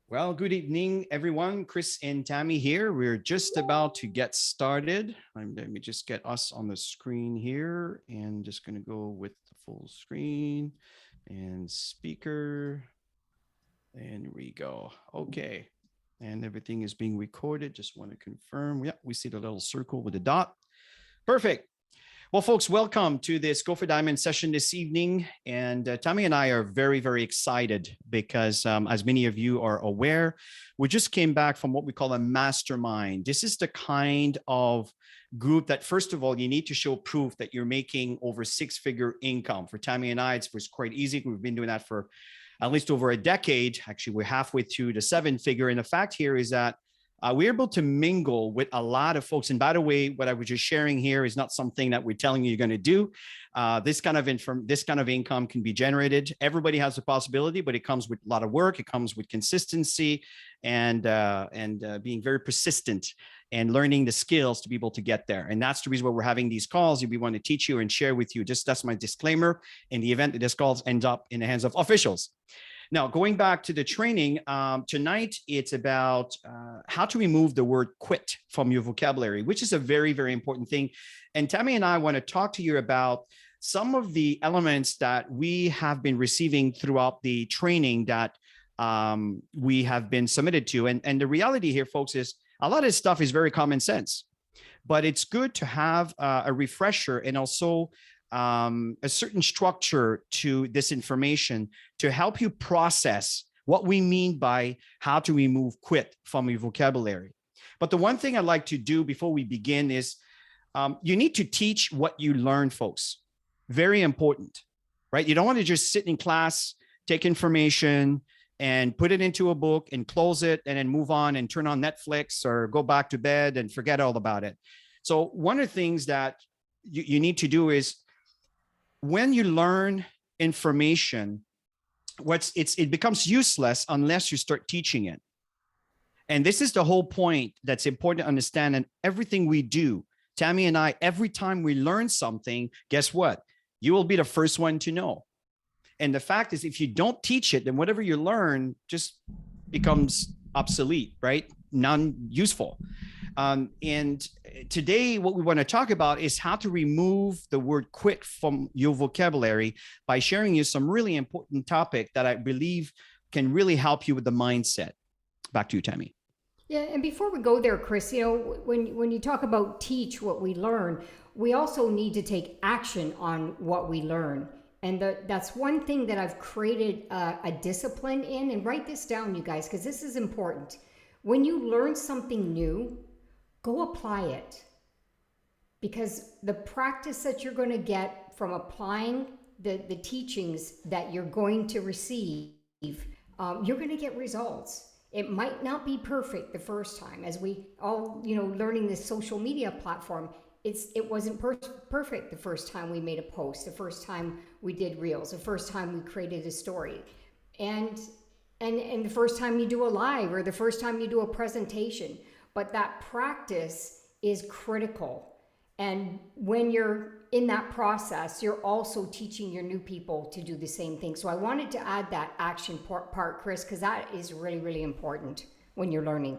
Well, good evening, everyone. Chris and Tammy here. We're just about to get started. Let me just get us on the screen here and just going to go with the full screen and speaker. And we go. Okay. And everything is being recorded. Just want to confirm. Yeah, we see the little circle with the dot. Perfect. Well, folks, welcome to this Go for Diamond session this evening. And Tammy and I are very, very excited because, as many of you are aware, we just came back from what we call a mastermind. This is the kind of group that, first of all, you need to show proof that you're making over six-figure income. For Tammy and I, it was quite easy. We've been doing that for at least over a decade. Actually, we're halfway through the seven-figure. And the fact here is that we're able to mingle with a lot of folks. And by the way, what I was just sharing here is not something that we're telling you you're going to do. This kind of income can be generated. Everybody has the possibility, but it comes with a lot of work. It comes with consistency and being very persistent and learning the skills to be able to get there. And that's the reason why we're having these calls. We want to teach you and share with you. Just that's my disclaimer. In the event that this call ends up in the hands of officials. Now, going back to the training, tonight, it's about how to remove the word quit from your vocabulary, which is a very, very important thing. And Tammy and I want to talk to you about some of the elements that we have been receiving throughout the training that we have been submitted to. And the reality here, folks, is a lot of this stuff is very common sense, but it's good to have a refresher and also a certain structure to this information to help you process what we mean by how to remove quit from your vocabulary. But the one thing I'd like to do before we begin is you need to teach what you learn, folks. Very important, right? You don't want to just sit in class, take information and put it into a book and close it and then move on and turn on Netflix or go back to bed and forget all about it. So one of the things that you need to do is when you learn information, it becomes useless unless you start teaching it. And this is the whole point that's important to understand. And everything we do, Tammy and I, every time we learn something, guess what? You will be the first one to know. And the fact is, if you don't teach it, then whatever you learn just becomes obsolete, right? Non-useful. And today, what we want to talk about is how to remove the word quit from your vocabulary by sharing you some really important topic that I believe can really help you with the mindset. Back to you, Tammy. Yeah, and before we go there, Chris, when you talk about teach what we learn, we also need to take action on what we learn. And that's one thing that I've created a discipline in. And write this down, you guys, because this is important. When you learn something new, go apply it, because the practice that you're going to get from applying the teachings that you're going to receive, you're going to get results. It might not be perfect the first time, as we all, learning this social media platform. It wasn't perfect the first time we made a post, the first time we did reels, the first time we created a story, and the first time you do a live or the first time you do a presentation. But that practice is critical. And when you're in that process, you're also teaching your new people to do the same thing. So I wanted to add that action part, Chris, because that is really, really important when you're learning.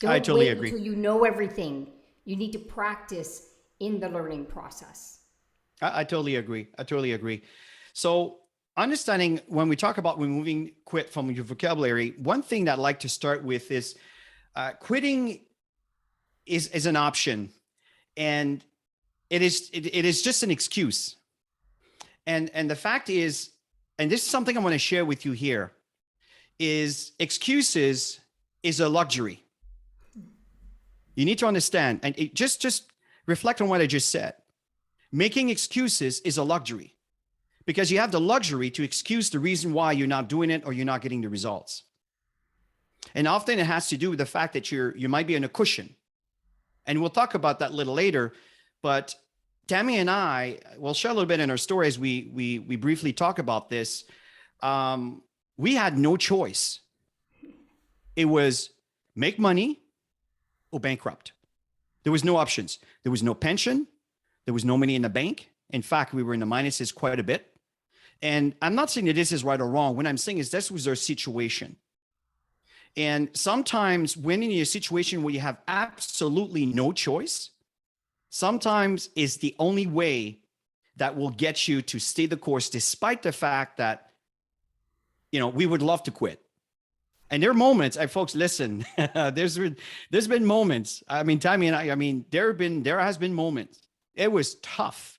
I totally agree. Until you know everything. You need to practice in the learning process. I totally agree. So understanding when we talk about removing quit from your vocabulary, one thing that I'd like to start with is quitting is an option, and it is just an excuse. And the fact is, and this is something I want to share with you here, is excuses is a luxury. You need to understand, and just reflect on what I just said. Making excuses is a luxury because you have the luxury to excuse the reason why you're not doing it or you're not getting the results. And often it has to do with the fact that you might be in a cushion. And we'll talk about that a little later. But Tammy and I will share a little bit in our story as we briefly talk about this. We had no choice. It was make money or bankrupt. There was no options. There was no pension. There was no money in the bank. In fact, we were in the minuses quite a bit. And I'm not saying that this is right or wrong. What I'm saying is this was our situation. And sometimes when in a situation where you have absolutely no choice, sometimes is the only way that will get you to stay the course, despite the fact that, we would love to quit. And there are moments, folks, listen, there's been moments. I mean, Tammy and I mean, there has been moments. It was tough.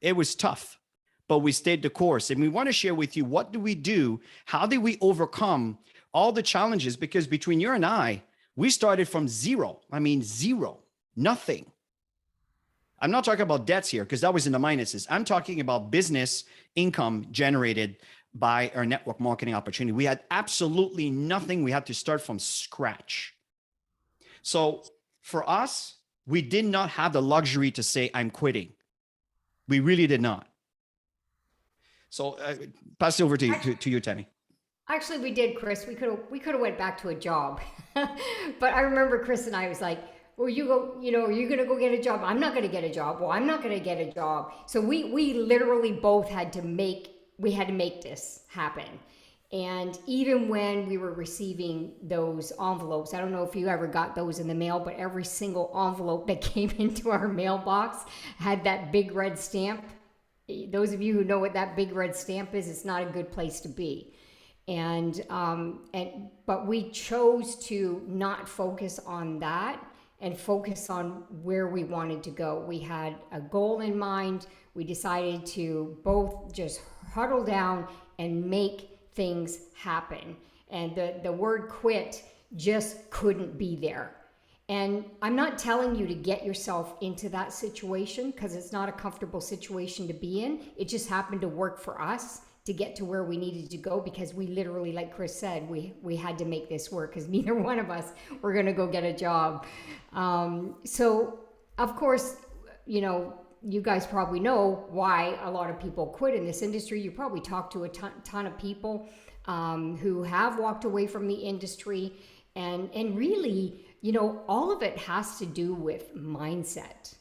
It was tough, but we stayed the course. And we want to share with you, what do we do? How did we overcome all the challenges? Because between you and I, we started from zero. I mean, zero, nothing. I'm not talking about debts here because that was in the minuses. I'm talking about business income generated by our network marketing opportunity. We had absolutely nothing. We had to start from scratch. So for us, we did not have the luxury to say, I'm quitting. We really did not. So pass it over to you, Tammy. Actually, we did, Chris. We could have went back to a job, but I remember Chris and I was like, "Well, you go. You're gonna go get a job. I'm not gonna get a job. Well, I'm not gonna get a job." So we literally both had to make this happen. And even when we were receiving those envelopes, I don't know if you ever got those in the mail, but every single envelope that came into our mailbox had that big red stamp. Those of you who know what that big red stamp is, it's not a good place to be. But we chose to not focus on that and focus on where we wanted to go. We had a goal in mind. We decided to both just huddle down and make things happen. And the word quit just couldn't be there. And I'm not telling you to get yourself into that situation, because it's not a comfortable situation to be in. It just happened to work for us to get to where we needed to go, because we literally, like Chris said, we had to make this work, because neither one of us were going to go get a job. So of course, you guys probably know why a lot of people quit in this industry. You probably talk to a ton of people who have walked away from the industry, and really, all of it has to do with mindset.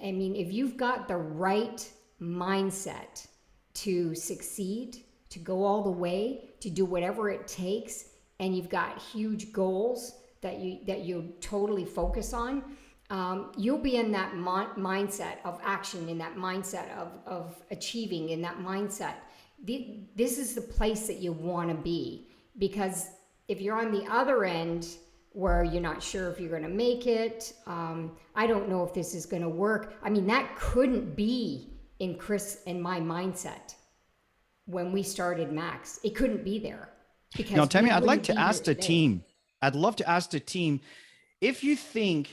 I mean, if you've got the right mindset to succeed, to go all the way, to do whatever it takes, and you've got huge goals that you totally focus on, you'll be in that mindset of action, in that mindset of achieving, in that mindset. This is the place that you want to be, because if you're on the other end where you're not sure if you're going to make it, I don't know if this is going to work. I mean, that couldn't be in Chris and my mindset when we started Max. It couldn't be there. Because now, Tammy, I'd like to ask the team. I'd love to ask the team, if you think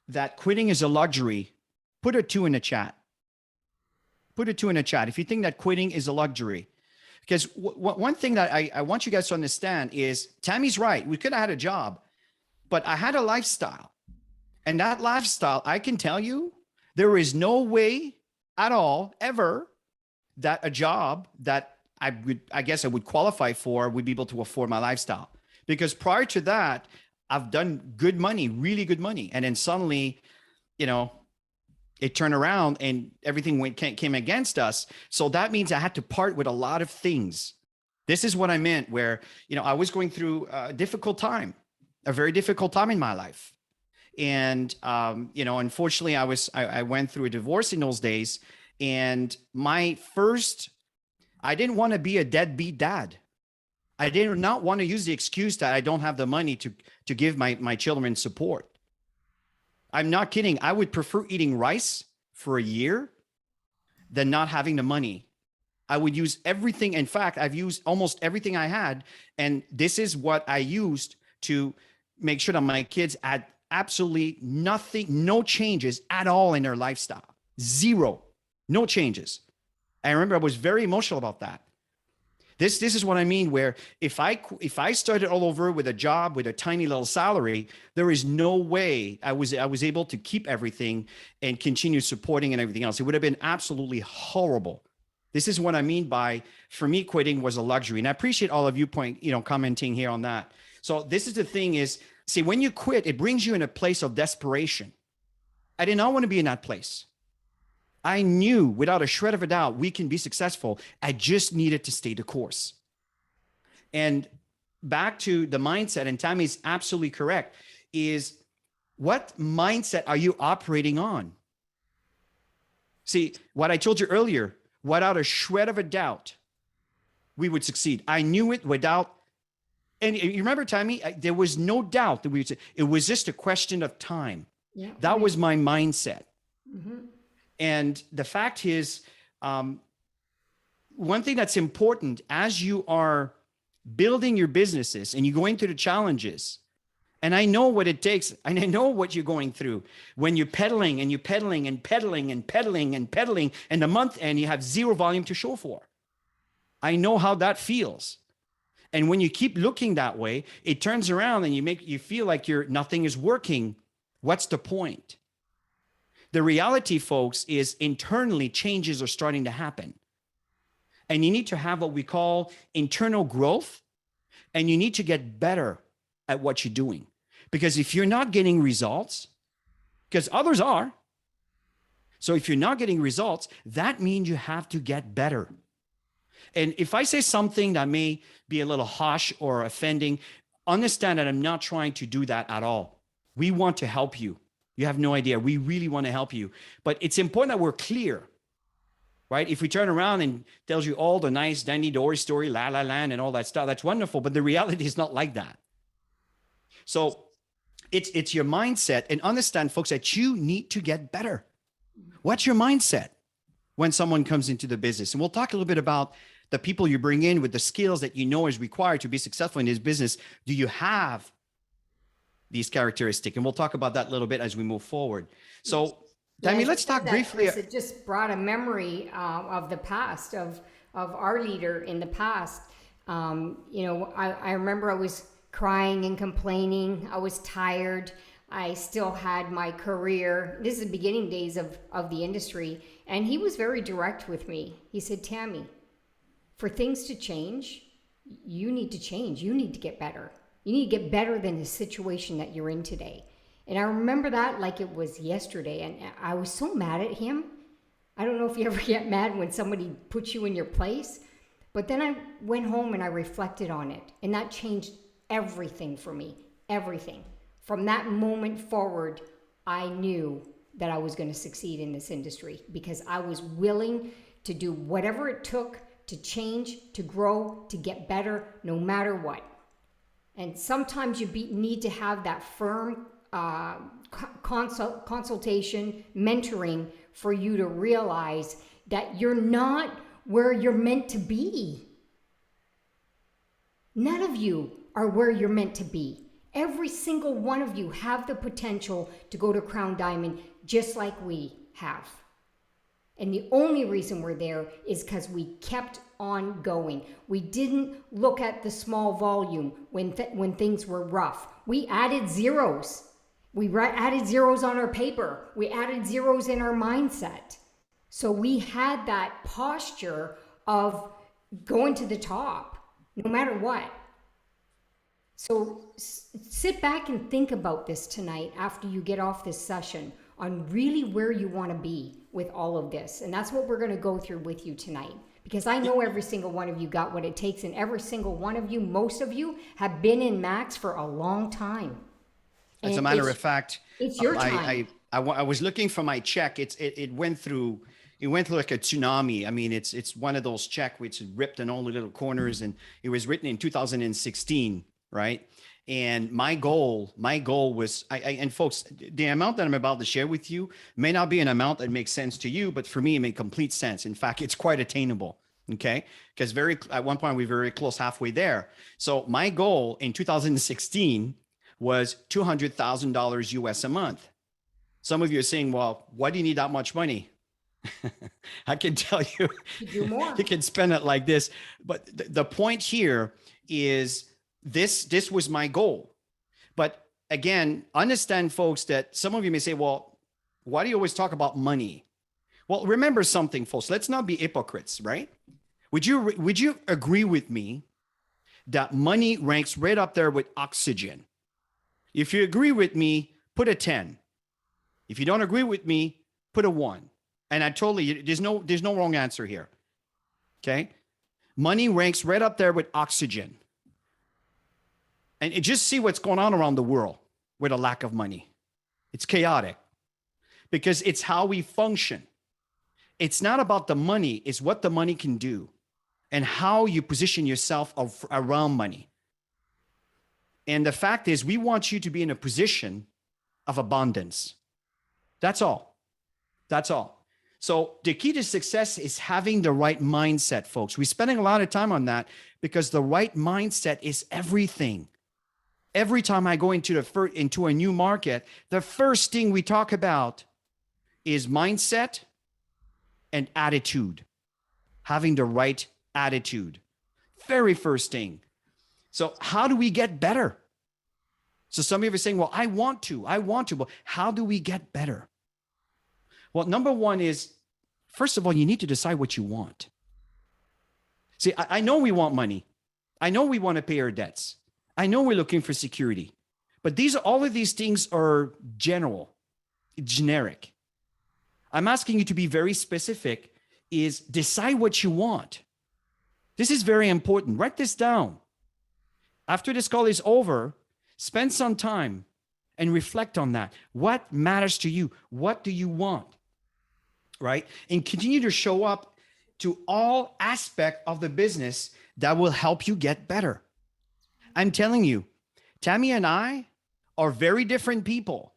that quitting is a luxury, put a 2 in the chat. Put a 2 in the chat if you think that quitting is a luxury. Because one thing that I want you guys to understand is, Tammy's right. We could have had a job, but I had a lifestyle. And that lifestyle, I can tell you, there is no way at all, ever, that a job that I guess I would qualify for would be able to afford my lifestyle. Because prior to that, I've done good money, really good money. And then suddenly, it turned around and everything came against us. So that means I had to part with a lot of things. This is what I meant, where, I was going through a difficult time, a very difficult time in my life. And, unfortunately I went through a divorce in those days. And I didn't want to be a deadbeat dad. I did not want to use the excuse that I don't have the money to give my children support. I'm not kidding. I would prefer eating rice for a year than not having the money. I would use everything. In fact, I've used almost everything I had. And this is what I used to make sure that my kids had absolutely nothing, no changes at all in their lifestyle. Zero, no changes. I remember I was very emotional about that. This is what I mean, where if I started all over with a job with a tiny little salary, there is no way I was able to keep everything and continue supporting and everything else. It would have been absolutely horrible. This is what I mean by, for me, quitting was a luxury. And I appreciate all of you commenting here on that. So this is the thing is, see, when you quit, it brings you in a place of desperation. I did not want to be in that place. I knew without a shred of a doubt we can be successful. I just needed to stay the course. And back to the mindset, and Tammy's absolutely correct, is what mindset are you operating on? See, what I told you earlier, without a shred of a doubt, we would succeed. I knew it without any, you remember, Tammy, there was no doubt that we would, it was just a question of time. Yeah. That was my mindset. Mm-hmm. And the fact is, one thing that's important as you are building your businesses and you go into the challenges, and I know what it takes, and I know what you're going through when you're pedaling and you're pedaling and pedaling and pedaling and pedaling, and the month end you have zero volume to show for. I know how that feels. And when you keep looking that way, it turns around and you feel like nothing is working. What's the point? The reality, folks, is internally changes are starting to happen. And you need to have what we call internal growth, and you need to get better at what you're doing. Because if you're not getting results, because others are, so if you're not getting results, that means you have to get better. And if I say something that may be a little harsh or offending, understand that I'm not trying to do that at all. We want to help you. You have no idea. We really want to help you. But it's important that we're clear, right? If we turn around and tells you all the nice dandy dory story, la la land and all that stuff, that's wonderful. But the reality is not like that. So it's your mindset, and understand, folks, that you need to get better. What's your mindset when someone comes into the business? And we'll talk a little bit about the people you bring in with the skills that you know is required to be successful in this business. Do you have these characteristics? And we'll talk about that a little bit as we move forward. So, Tammy, let's talk briefly. Chris, it just brought a memory of the past, of our leader in the past. I remember I was crying and complaining. I was tired. I still had my career. This is the beginning days of the industry. And he was very direct with me. He said, Tammy, for things to change, you need to change. You need to get better. You need to get better than the situation that you're in today. And I remember that like it was yesterday. And I was so mad at him. I don't know if you ever get mad when somebody puts you in your place. But then I went home and I reflected on it. And that changed everything for me. Everything. From that moment forward, I knew that I was going to succeed in this industry because I was willing to do whatever it took to change, to grow, to get better, no matter what. And sometimes you need to have that firm consultation, mentoring for you to realize that you're not where you're meant to be. None of you are where you're meant to be. Every single one of you have the potential to go to Crown Diamond just like we have. And the only reason we're there is because we kept on going. We didn't look at the small volume when things were rough. We added zeros. We added zeros on our paper. We added zeros in our mindset. So we had that posture of going to the top, no matter what. So sit back and think about this tonight after you get off this session on really where you want to be with all of this. And that's what we're going to go through with you tonight. Because I know every single one of you got what it takes, and every single one of you, most of you, have been in Max for a long time. As a matter of fact, it's your time. I was looking for my check. It went through like a tsunami. I mean, it's one of those checks which ripped in all the little corners, and it was written in 2016, right? And my goal was, and folks, the amount that I'm about to share with you may not be an amount that makes sense to you, but for me, it made complete sense. In fact, it's quite attainable. Okay. Because at one point we were very close, halfway there. So my goal in 2016 was $200,000 US a month. Some of you are saying, well, why do you need that much money? I can tell you, you can spend it like this. But the point here is, this was my goal. But again, understand, folks, that some of you may say, well, why do you always talk about money? Well, remember something, folks. Let's not be hypocrites, right? Would you agree with me that money ranks right up there with oxygen? If you agree with me, put a 10. If you don't agree with me, put a 1. And there's no wrong answer here. Okay? Money ranks right up there with oxygen. And just see what's going on around the world with a lack of money. It's chaotic because it's how we function. It's not about the money, it's what the money can do and how you position yourself around money. And the fact is, we want you to be in a position of abundance. That's all. That's all. So the key to success is having the right mindset, folks. We're spending a lot of time on that because the right mindset is everything. Every time I go into a new market, the first thing we talk about is mindset and attitude. Having the right attitude. Very first thing. So how do we get better? So some of you are saying, well, I want to. Well, how do we get better? Well, number one is, first of all, you need to decide what you want. See, I know we want money. I know we want to pay our debts. I know we're looking for security, but all of these things are generic. I'm asking you to be very specific, is decide what you want. This is very important. Write this down. After this call is over, spend some time and reflect on that. What matters to you? What do you want? Right? And continue to show up to all aspects of the business that will help you get better. I'm telling you, Tammy and I are very different people,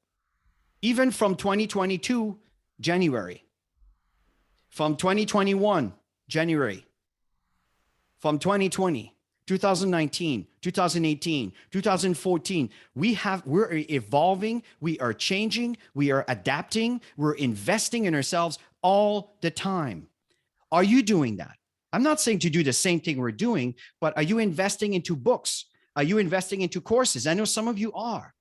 even from 2022, January, from 2021, January, from 2020, 2019, 2018, 2014. We're evolving, we are changing, we are adapting, we're investing in ourselves all the time. Are you doing that? I'm not saying to do the same thing we're doing, but are you investing into books? Are you investing into courses? I know some of you are.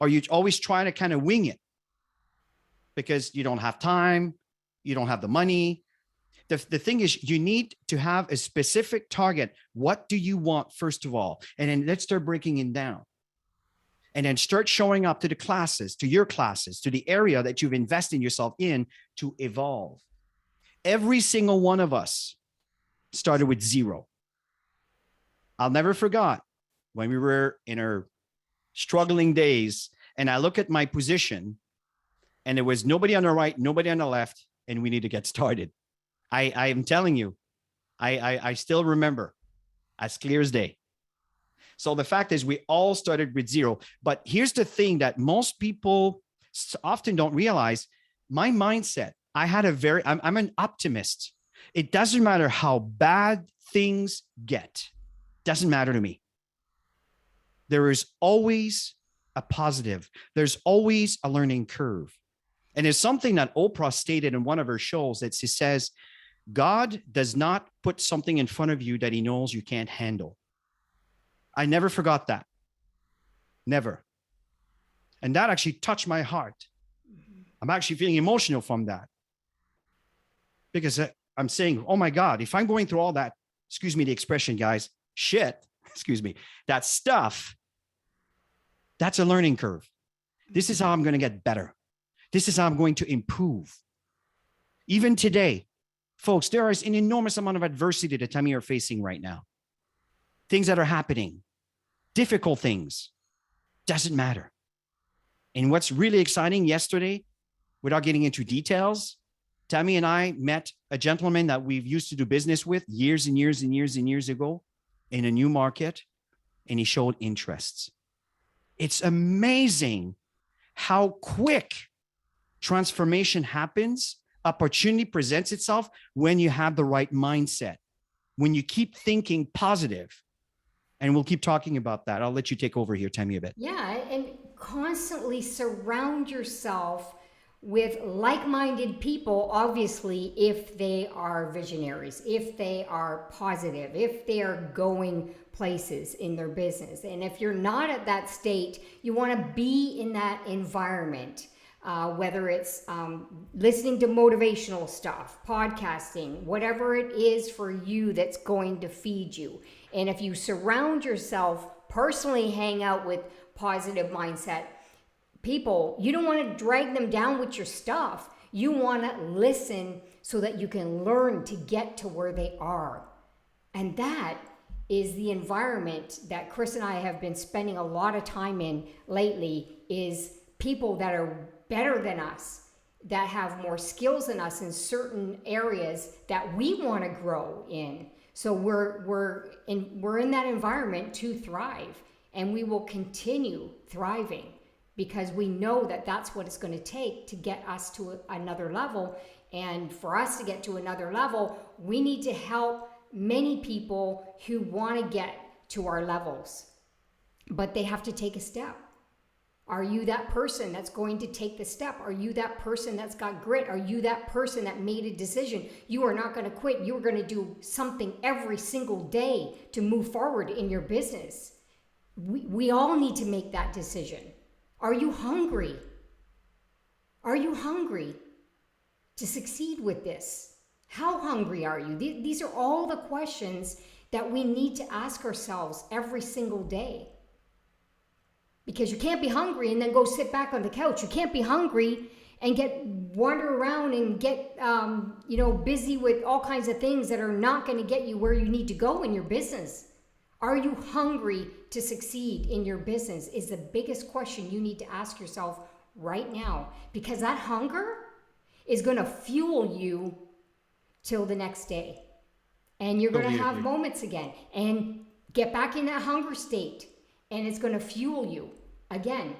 Are you always trying to kind of wing it because you don't have time, you don't have the money? The thing is, you need to have a specific target. What do you want, first of all? And then let's start breaking it down. And then start showing up to the classes, to your classes, to the area that you've invested yourself in to evolve. Every single one of us started with zero. I'll never forget when we were in our struggling days, and I look at my position, and there was nobody on the right, nobody on the left, and we need to get started. I am telling you, I still remember as clear as day. So the fact is, we all started with zero. But here's the thing that most people often don't realize. My mindset, I'm an optimist. It doesn't matter how bad things get. Doesn't matter to me. There is always a positive. There's always a learning curve. And there's something that Oprah stated in one of her shows that she says, God does not put something in front of you that he knows you can't handle. I never forgot that. Never. And that actually touched my heart. I'm actually feeling emotional from that. Because I'm saying, oh my God, if I'm going through all that, excuse me the expression, guys, shit, excuse me, that stuff, that's a learning curve. This is how I'm going to get better. This is how I'm going to improve. Even today, folks, there is an enormous amount of adversity that Tammy are facing right now. Things that are happening, difficult things, doesn't matter. And what's really exciting, yesterday, without getting into details, Tammy and I met a gentleman that we've used to do business with years and years and years and years ago in a new market, and he showed interests. It's amazing how quick transformation happens. Opportunity presents itself when you have the right mindset, when you keep thinking positive. And we'll keep talking about that. I'll let you take over here, Tammy, a bit. Yeah, and constantly surround yourself with like-minded people, obviously, if they are visionaries, if they are positive, if they are going places in their business. And if you're not at that state, you want to be in that environment, whether it's listening to motivational stuff, podcasting, whatever it is for you that's going to feed you. And if you surround yourself, personally hang out with positive mindset people, you don't want to drag them down with your stuff. You want to listen so that you can learn to get to where they are. And that is the environment that Chris and I have been spending a lot of time in lately is people that are better than us, that have more skills than us in certain areas that we want to grow in. So we're in that environment to thrive, and we will continue thriving because we know that that's what it's going to take to get us to another level. And for us to get to another level, we need to help many people who want to get to our levels, but they have to take a step. Are you that person that's going to take the step? Are you that person that's got grit? Are you that person that made a decision? You are not going to quit. You are going to do something every single day to move forward in your business. We all need to make that decision. Are you hungry? Are you hungry to succeed with this? How hungry are you? These are all the questions that we need to ask ourselves every single day. Because you can't be hungry and then go sit back on the couch. You can't be hungry and wander around and get busy with all kinds of things that are not going to get you where you need to go in your business. Are you hungry to succeed in your business is the biggest question you need to ask yourself right now, because that hunger is going to fuel you till the next day. And you're going to have moments again and get back in that hunger state. And it's going to fuel you again.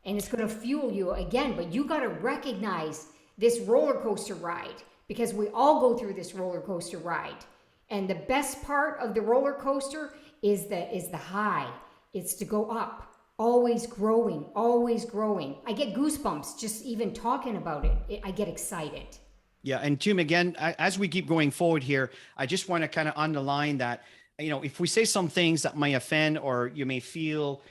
And it's going to fuel you again. But you got to recognize this roller coaster ride, because we all go through this roller coaster ride. And the best part of the roller coaster is the high. It's to go up, always growing, always growing. I get goosebumps just even talking about it. I get excited. Yeah. And Tim, again, as we keep going forward here, I just want to kind of underline that, if we say some things that may offend or you may feel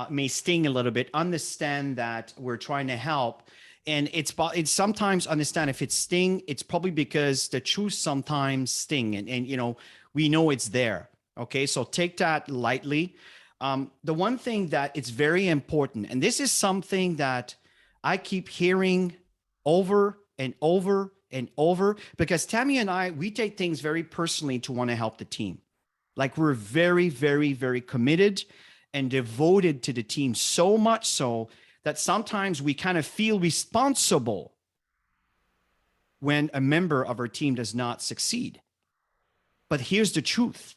may sting a little bit, understand that we're trying to help. And it's sometimes understand if it's sting, it's probably because the truth sometimes sting, and we know it's there. Okay. So take that lightly. The one thing that it's very important, and this is something that I keep hearing over and over and over, because Tammy and I, we take things very personally to want to help the team. Like we're very, very, very committed and devoted to the team, so much so that sometimes we kind of feel responsible when a member of our team does not succeed. But here's the truth,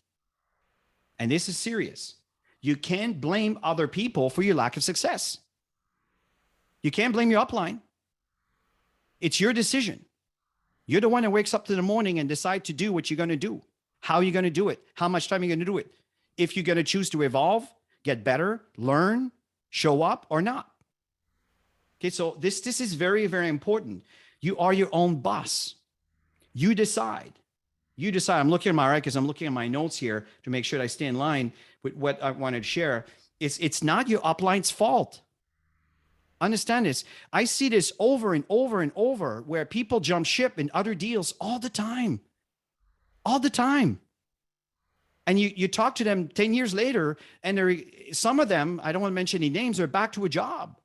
and this is serious. You can't blame other people for your lack of success. You can't blame your upline. It's your decision. You're the one that wakes up in the morning and decide to do what you're going to do. How are you going to do it? How much time are you going to do it? If you're going to choose to evolve, get better, learn, show up or not. Okay, so this is very, very important. You are your own boss. You decide. You decide. I'm looking at my right because I'm looking at my notes here to make sure that I stay in line with what I wanted to share. It's not your upline's fault. Understand this. I see this over and over and over where people jump ship in other deals all the time. All the time. And you talk to them 10 years later, and some of them, I don't want to mention any names, are back to a job.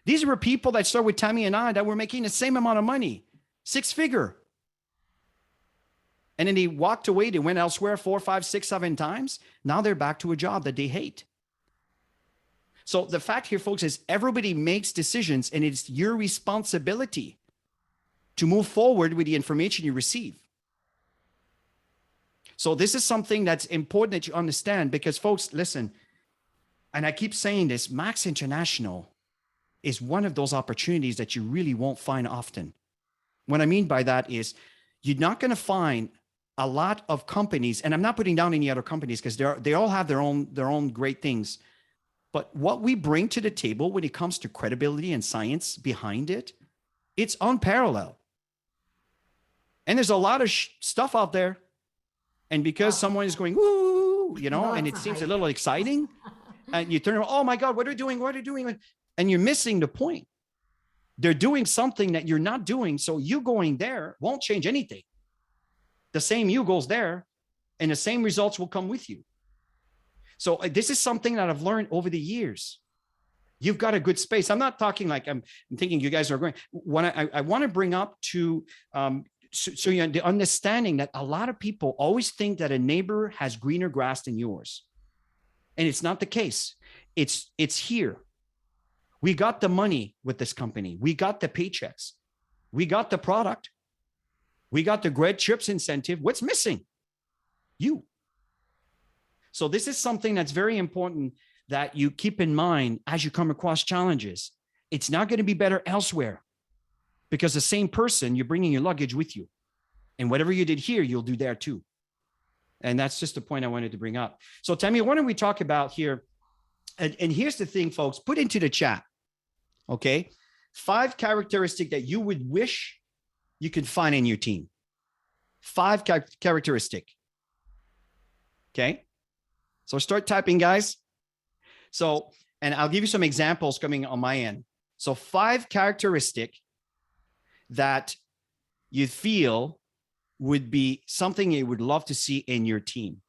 These were people that started with Tammy and I that were making the same amount of money, 6-figure. And then they walked away. They went elsewhere 4, 5, 6, 7 times. Now they're back to a job that they hate. So the fact here, folks, is everybody makes decisions, and it's your responsibility to move forward with the information you receive. So this is something that's important that you understand, because folks, listen, and I keep saying this, Max International is one of those opportunities that you really won't find often. What I mean by that is you're not going to find a lot of companies, and I'm not putting down any other companies because they all have their own great things. But what we bring to the table when it comes to credibility and science behind it, it's unparalleled. And there's a lot of stuff out there. And because someone is going, woo, and it seems a little exciting, and you turn around, oh my God, what are they doing? What are they doing? And you're missing the point. They're doing something that you're not doing. So you going there won't change anything. The same you goes there, and the same results will come with you. So this is something that I've learned over the years. You've got a good space. I'm not talking like I'm thinking you guys are going. What I want to bring up to so you know, the understanding that a lot of people always think that a neighbor has greener grass than yours. And it's not the case. It's here. We got the money with this company. We got the paychecks. We got the product. We got the Great Trips incentive. What's missing? You. So this is something that's very important that you keep in mind as you come across challenges. It's not going to be better elsewhere because the same person, you're bringing your luggage with you. And whatever you did here, you'll do there too. And that's just the point I wanted to bring up. So Tammy, why don't we talk about here? And here's the thing, folks, put into the chat, okay? 5 characteristics that you would wish you could find in your team. 5 characteristics. Okay. So start typing, guys. So, and I'll give you some examples coming on my end. So 5 characteristics that you feel would be something you would love to see in your team.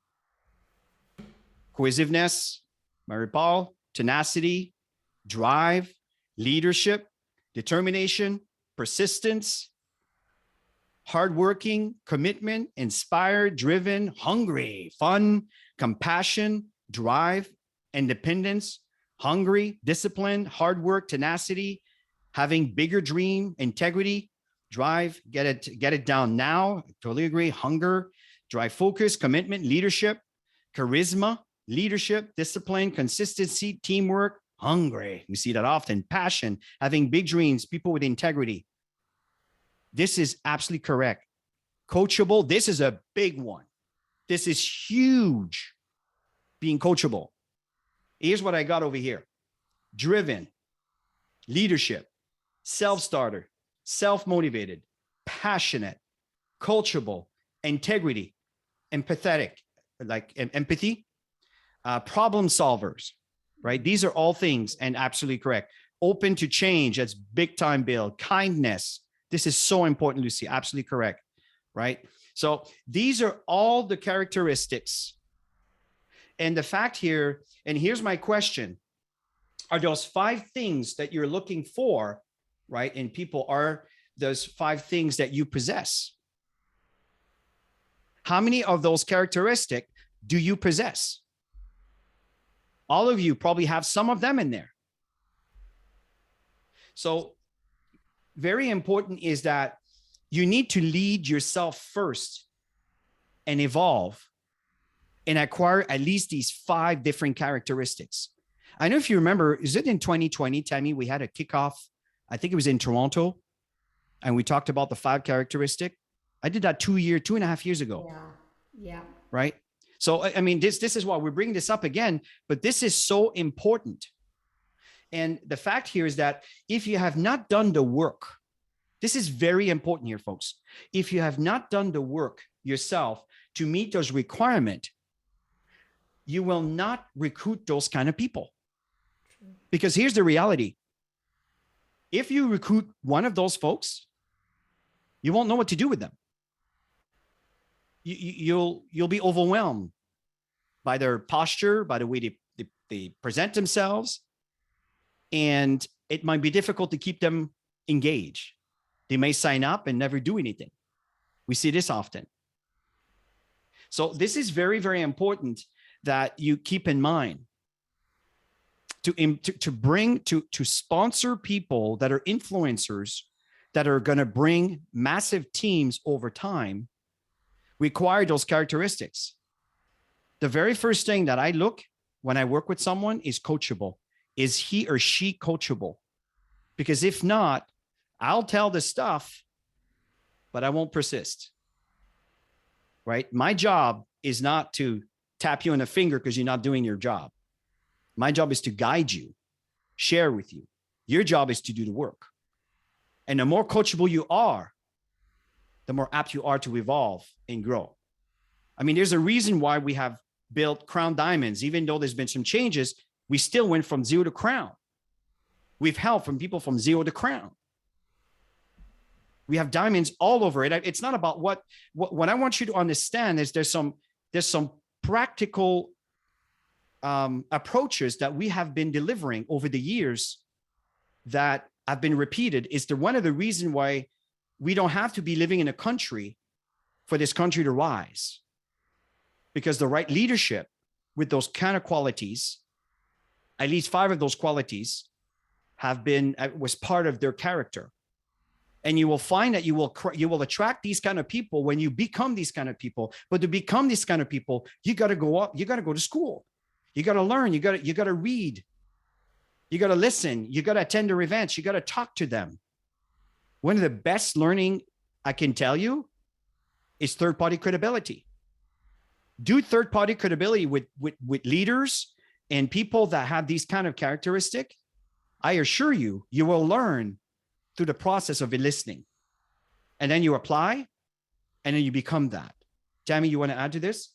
Cohesiveness, Marie-Paul, tenacity, drive, leadership, determination, persistence, hardworking, commitment, inspired, driven, hungry, fun, compassion, drive, independence, hungry, disciplined, hard work, tenacity, having bigger dream, integrity, drive, get it down now. Totally agree. Hunger, drive, focus, commitment, leadership, charisma, leadership, discipline, consistency, teamwork, hungry. We see that often. Passion, having big dreams, people with integrity. This is absolutely correct. Coachable. This is a big one. This is huge. Being coachable. Here's what I got over here. Driven, leadership, self-starter, self-motivated, passionate, coachable, integrity, empathetic, like empathy, problem solvers, right? These are all things and absolutely correct. Open to change. That's big time, Bill. Kindness. This is so important, Lucy. Absolutely correct, right? So these are all the characteristics. And the fact here, and here's my question, are those 5 things that you're looking for, right? And people, are those 5 things that you possess? How many of those characteristics do you possess? All of you probably have some of them in there. So very important is that you need to lead yourself first and evolve and acquire at least these 5 different characteristics. I know if you remember, is it in 2020, Tammy, we had a kickoff, I think it was in Toronto, and we talked about the 5 characteristics. I did that 2.5 years ago. Yeah. Right? So, I mean, this is why we're bringing this up again, but this is so important. And the fact here is that if you have not done the work, this is very important here, folks. If you have not done the work yourself to meet those requirements, you will not recruit those kind of people. Because here's the reality. If you recruit one of those folks, you won't know what to do with them. You'll be overwhelmed by their posture, by the way they present themselves. And it might be difficult to keep them engaged. They may sign up and never do anything. We see this often. So this is very, very important that you keep in mind to sponsor people that are influencers that are going to bring massive teams over time, require those characteristics. The very first thing that I look when I work with someone is coachable. Is he or she coachable? Because if not, I'll tell the stuff, but I won't persist. Right? My job is not to tap you on the finger because you're not doing your job. My job is to guide you, share with you. Your job is to do the work. And the more coachable you are, the more apt you are to evolve and grow. I mean, there's a reason why we have built Crown Diamonds. Even though there's been some changes, we still went from 0 to Crown. We've helped from people from 0 to Crown. We have diamonds all over it. It's not about what I want you to understand is there's some practical approaches that we have been delivering over the years that have been repeated. Is one of the reasons why we don't have to be living in a country for this country to rise, because the right leadership with those kind of qualities, at least 5 of those qualities was part of their character. And you will find that you will attract these kind of people when you become these kind of people. But to become these kind of people, you got to go up, you got to go to school, you got to learn, you got to read, you got to listen, you got to attend their events, you got to talk to them. One of the best learning I can tell you is third-party credibility. Do third-party credibility with leaders and people that have these kind of characteristics. I assure you, you will learn through the process of listening. And then you apply, and then you become that. Tammy, you want to add to this?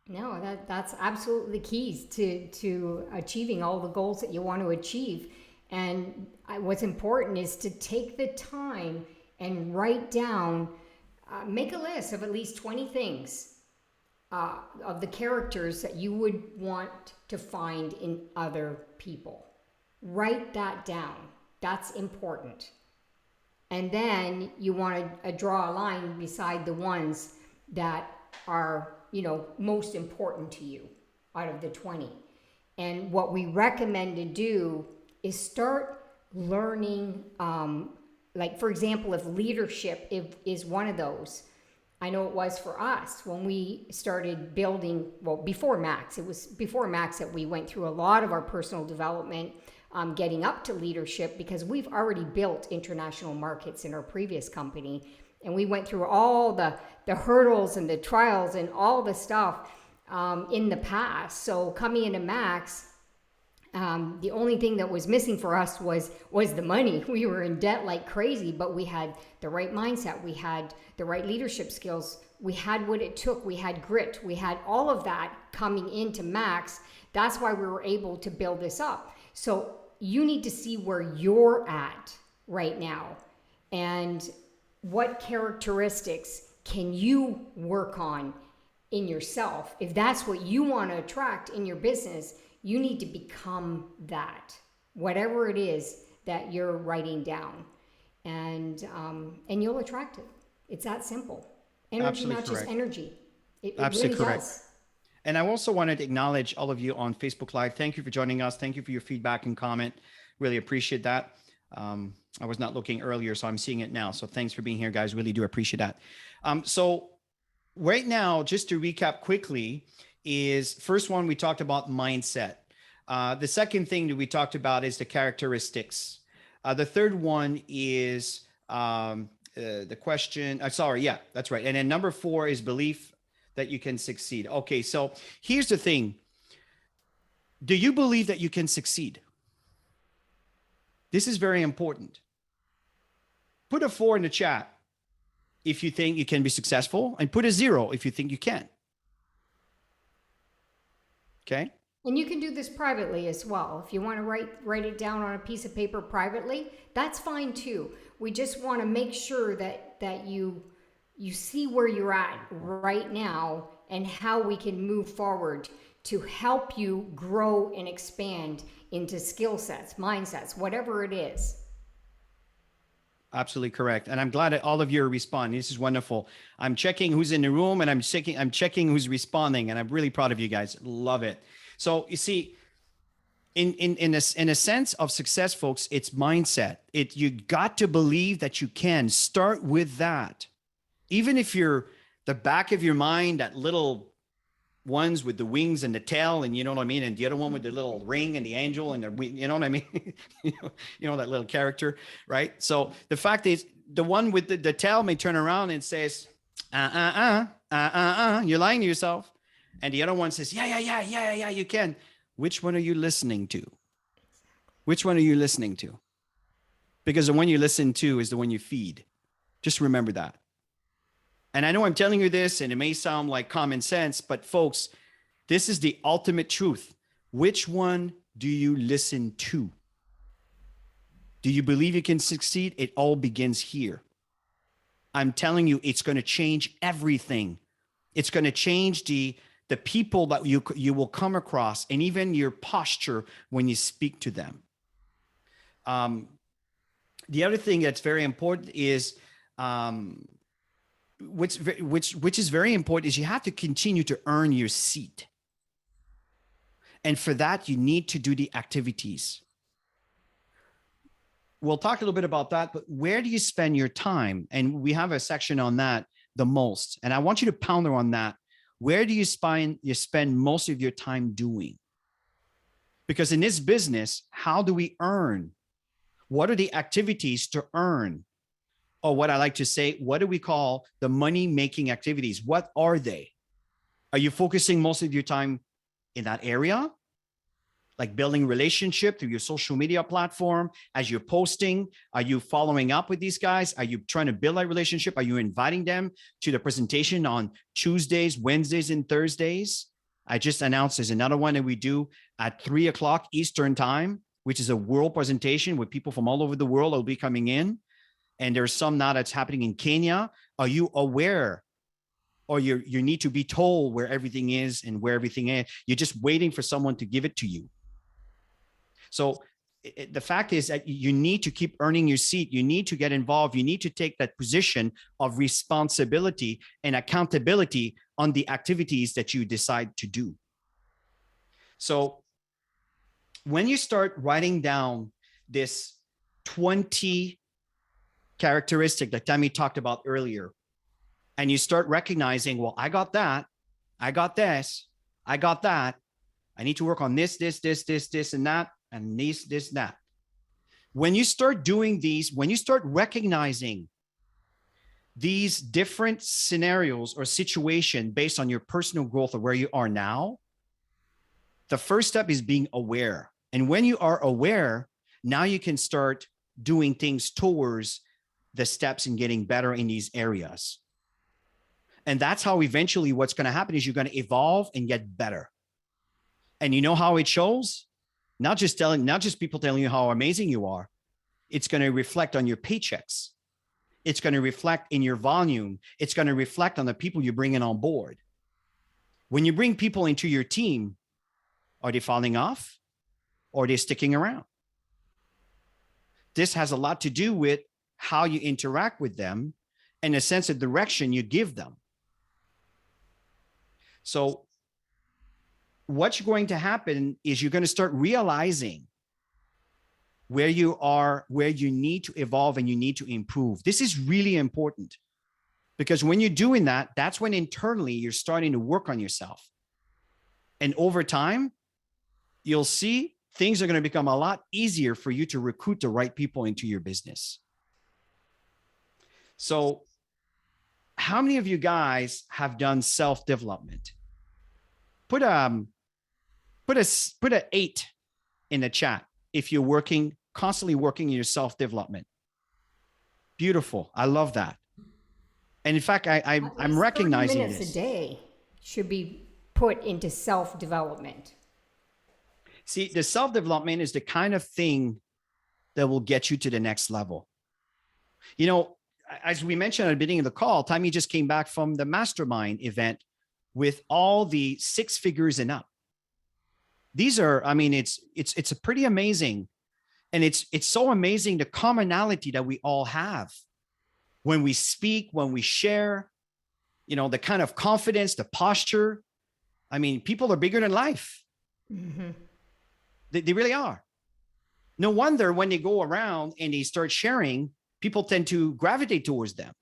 No, that's absolutely the keys to achieving all the goals that you want to achieve. And what's important is to take the time and write down, make a list of at least 20 things of the characters that you would want to find in other people. Write that down. That's important. And then you want to draw a line beside the ones that are, most important to you out of the 20. And what we recommend to do is start learning, like, for example, if leadership is one of those. I know it was for us when we started building, well, before Max. It was before Max that we went through a lot of our personal development, getting up to leadership, because we've already built international markets in our previous company. And we went through all the hurdles and the trials and all the stuff in the past. So coming into Max, the only thing that was missing for us was the money. We were in debt like crazy, but we had the right mindset. We had the right leadership skills. We had what it took. We had grit. We had all of that coming into Max. That's why we were able to build this up. So you need to see where you're at right now and what characteristics can you work on in yourself. If that's what you want to attract in your business, you need to become that, whatever it is that you're writing down, and you'll attract it. It's that simple. Energy, Absolutely not correct. just energy. It Absolutely really correct. does. And I also wanted to acknowledge all of you on Facebook Live. Thank you for joining us. Thank you for your feedback and comment. Really appreciate that. I was not looking earlier, so I'm seeing it now. So thanks for being here, guys. Really do appreciate that. So right now, just to recap quickly, is first one, we talked about mindset. The second thing that we talked about is the characteristics. The third one is the question. Sorry, yeah, that's right. And then number 4 is belief that you can succeed. Okay, so here's the thing. Do you believe that you can succeed? This is very important. Put a 4 in the chat if you think you can be successful, and put a 0 if you think you can. Okay? And you can do this privately as well. If you want to write it down on a piece of paper privately, that's fine too. We just want to make sure that you see where you're at right now and how we can move forward to help you grow and expand into skill sets, mindsets, whatever it is. Absolutely correct. And I'm glad that all of you are responding. This is wonderful. I'm checking who's in the room, and I'm checking who's responding, and I'm really proud of you guys. Love it. So you see, in a sense of success, folks, it's mindset. You got to believe that you can. Start with that. Even if you're the back of your mind, that little ones with the wings and the tail, and you know what I mean, and the other one with the little ring and the angel and the, you know what I mean, you know that little character, right? So the fact is, the one with the tail may turn around and says, you're lying to yourself, and the other one says, yeah, you can. Which one are you listening to? Which one are you listening to? Because the one you listen to is the one you feed. Just remember that. And I know I'm telling you this, and it may sound like common sense, but folks, this is the ultimate truth. Which one do you listen to? Do you believe you can succeed? It all begins here. I'm telling you, it's going to change everything. It's going to change the people that you will come across, and even your posture when you speak to them. The other thing that's very important is Um, which is very important is you have to continue to earn your seat. And for that, you need to do the activities. We'll talk a little bit about that, but where do you spend your time? And we have a section on that the most. And I want you to ponder on that. Where do you spend most of your time doing? Because in this business, how do we earn? What are the activities to earn? Or what I like to say, what do we call the money making activities? What are they? Are you focusing most of your time in that area? Like building relationship through your social media platform as you're posting? Are you following up with these guys? Are you trying to build that relationship? Are you inviting them to the presentation on Tuesdays, Wednesdays, and Thursdays? I just announced there's another one that we do at 3 o'clock Eastern time, which is a world presentation with people from all over the world will be coming in. And there's some now that's happening in Kenya. Are you aware, or you need to be told where everything is and where everything is? You're just waiting for someone to give it to you. So the fact is that you need to keep earning your seat. You need to get involved. You need to take that position of responsibility and accountability on the activities that you decide to do. So when you start writing down this 20 characteristic that Tammy talked about earlier, and you start recognizing, well, I got that, I got this, I got that. I need to work on this, and that, and this, that. When you start doing these, when you start recognizing these different scenarios or situation based on your personal growth of where you are now, the first step is being aware. And when you are aware, now you can start doing things towards the steps in getting better in these areas. And that's how eventually what's going to happen is you're going to evolve and get better. And you know how it shows? Not just people telling you how amazing you are. It's going to reflect on your paychecks. It's going to reflect in your volume. It's going to reflect on the people you're bringing on board. When you bring people into your team, are they falling off or are they sticking around? This has a lot to do with how you interact with them and a sense of direction you give them. So what's going to happen is you're going to start realizing where you are, where you need to evolve and you need to improve. This is really important because when you're doing that, that's when internally you're starting to work on yourself. And over time, you'll see things are going to become a lot easier for you to recruit the right people into your business. So how many of you guys have done self-development? Put an 8 in the chat if you're constantly working in your self-development. Beautiful. I love that. And in fact, I'm recognizing 30 minutes this. a day should be put into self-development. See, the self-development is the kind of thing that will get you to the next level. You know, as we mentioned at the beginning of the call, Tammy just came back from the mastermind event with all the 6 figures and up. These are, I mean, it's a pretty amazing. And it's so amazing the commonality that we all have when we speak, when we share, you know, the kind of confidence, the posture. I mean, people are bigger than life. Mm-hmm. They really are. No wonder when they go around and they start sharing, people tend to gravitate towards them.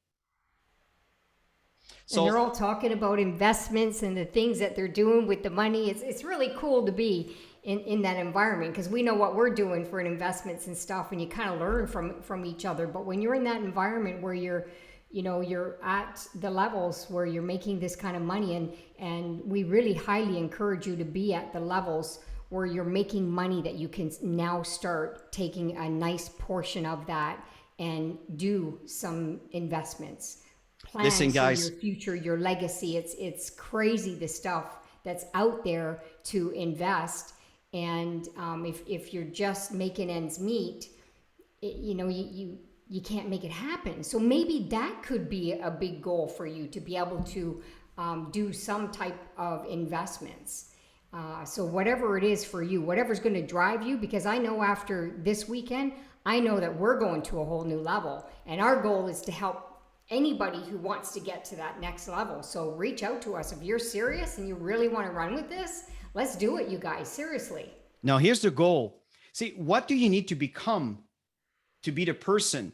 So, and they're all talking about investments and the things that they're doing with the money. It's really cool to be in that environment because we know what we're doing for investments and stuff, and you kind of learn from each other. But when you're in that environment where you're at the levels where you're making this kind of money, and we really highly encourage you to be at the levels where you're making money that you can now start taking a nice portion of that and do some investments. Plan Listen, guys, for your future, your legacy. It's crazy the stuff that's out there to invest. And if you're just making ends meet, you can't make it happen. So maybe that could be a big goal for you to be able to do some type of investments. So whatever it is for you, whatever's going to drive you, because I know after this weekend, I know that we're going to a whole new level, and our goal is to help anybody who wants to get to that next level. So reach out to us if you're serious and you really want to run with this. Let's do it, you guys. Seriously. Now, here's the goal. See, what do you need to become to be the person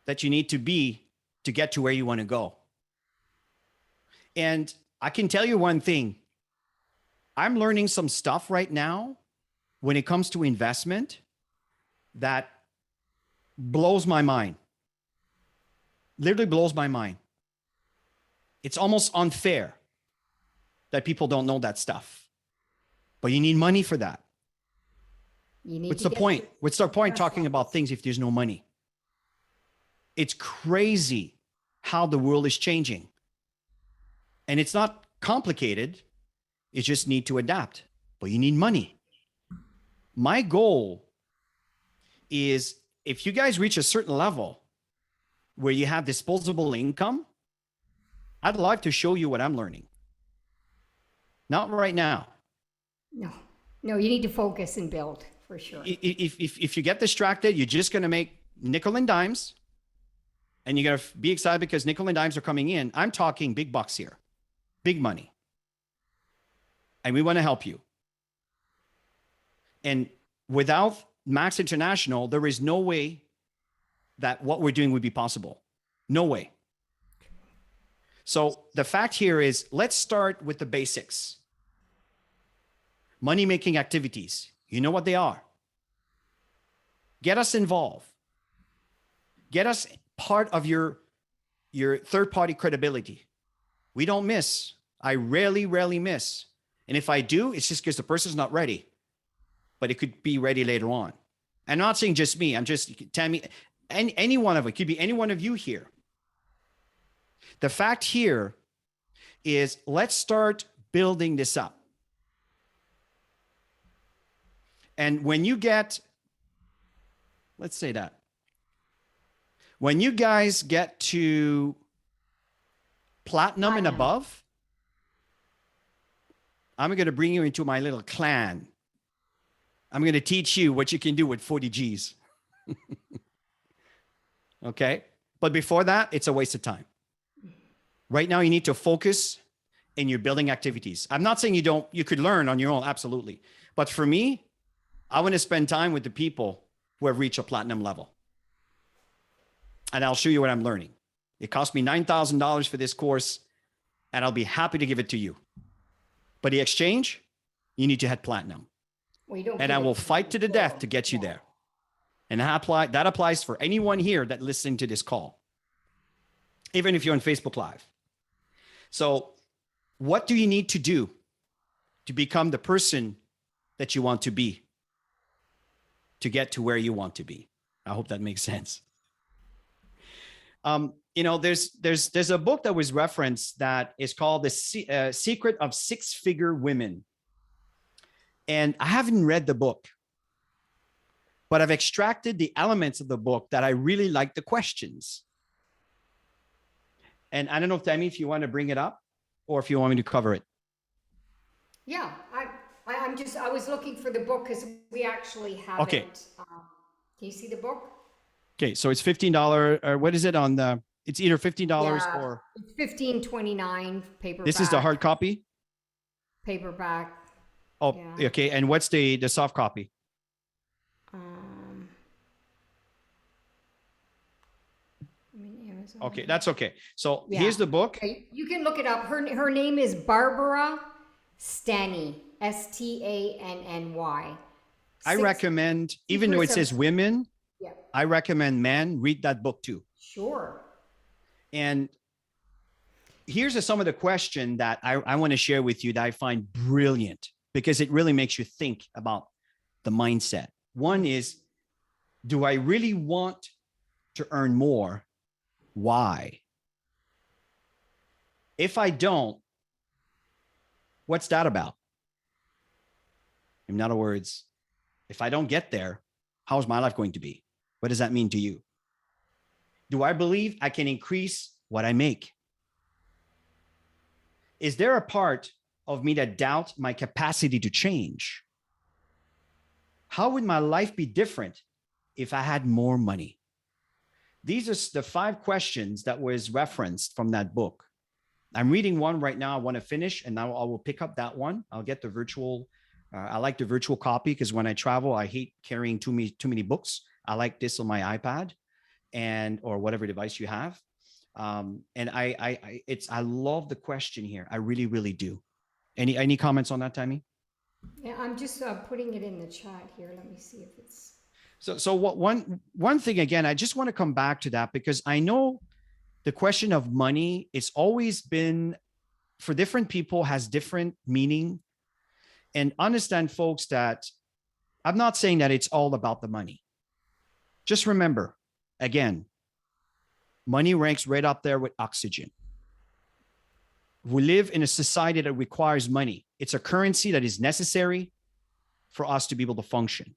that you need to be to get to where you want to go? And I can tell you one thing. I'm learning some stuff right now when it comes to investment that blows my mind. Literally blows my mind. It's almost unfair that people don't know that stuff. But you need money for that. You need What's the point? What's the point talking about things if there's no money? It's crazy how the world is changing. And it's not complicated. You just need to adapt, but you need money. My goal is if you guys reach a certain level where you have disposable income, I'd like to show you what I'm learning. Not right now. No, you need to focus and build for sure. If you get distracted, you're just going to make nickel and dimes, and you're going to be excited because nickel and dimes are coming in. I'm talking big bucks here, big money. And we want to help you. And without Max International, there is no way that what we're doing would be possible. No way. So the fact here is, let's start with the basics. Money-making activities. You know what they are. Get us involved. Get us part of your third-party credibility. We don't miss. I rarely miss. And if I do, it's just because the person's not ready. But it could be ready later on. I'm not saying just me. I'm just, Tammy, any one of it. It could be any one of you here. The fact here is, let's start building this up. And when you get, let's say that, when you guys get to platinum and above, I'm going to bring you into my little clan. I'm going to teach you what you can do with 40 G's. Okay? But before that, it's a waste of time. Right now, you need to focus in your building activities. I'm not saying you could learn on your own, absolutely. But for me, I want to spend time with the people who have reached a platinum level. And I'll show you what I'm learning. It cost me $9,000 for this course, and I'll be happy to give it to you. But the exchange, you need to hit platinum. And I will fight to the death to get you there. And that applies for anyone here that listening to this call, even if you're on Facebook Live. So what do you need to do to become the person that you want to be, to get to where you want to be? I hope that makes sense. There's a book that was referenced that is called The Secret of Six-Figure Women. And I haven't read the book, but I've extracted the elements of the book that I really like the questions. And I don't know, Tammy, if you want to bring it up or if you want me to cover it. Yeah, I was looking for the book because we actually have Okay. it. Can you see the book? Okay, so it's $15, or what is it on the, it's either $15 or it's $15.29 paperback. This is the hard copy? Paperback. Oh, yeah. Okay. And what's the soft copy? Amazon. Okay, that's okay. So here's the book. Okay, you can look it up. Her name is Barbara Stanny, Stanny. I recommend, even though it says women, I recommend men read that book too. Sure. And here's some of the question that I want to share with you that I find brilliant, because it really makes you think about the mindset. One is, do I really want to earn more? Why? If I don't, what's that about? In other words, if I don't get there, how is my life going to be? What does that mean to you? Do I believe I can increase what I make? Is there a part of me that doubts my capacity to change? How would my life be different if I had more money? These are the 5 questions that was referenced from that book. I'm reading one right now. I want to finish, and now I will pick up that one. I'll get the virtual. I like the virtual copy because when I travel, I hate carrying too many books. I like this on my iPad and or whatever device you have. And I love the question here. I really, really do. Any comments on that, Tammy? Yeah, I'm just putting it in the chat here. Let me see if it's. So what one thing again, I just want to come back to that because I know the question of money, it's always been for different people has different meaning. And understand, folks, that I'm not saying that it's all about the money. Just remember, again, money ranks right up there with oxygen. We live in a society that requires money. It's a currency that is necessary for us to be able to function.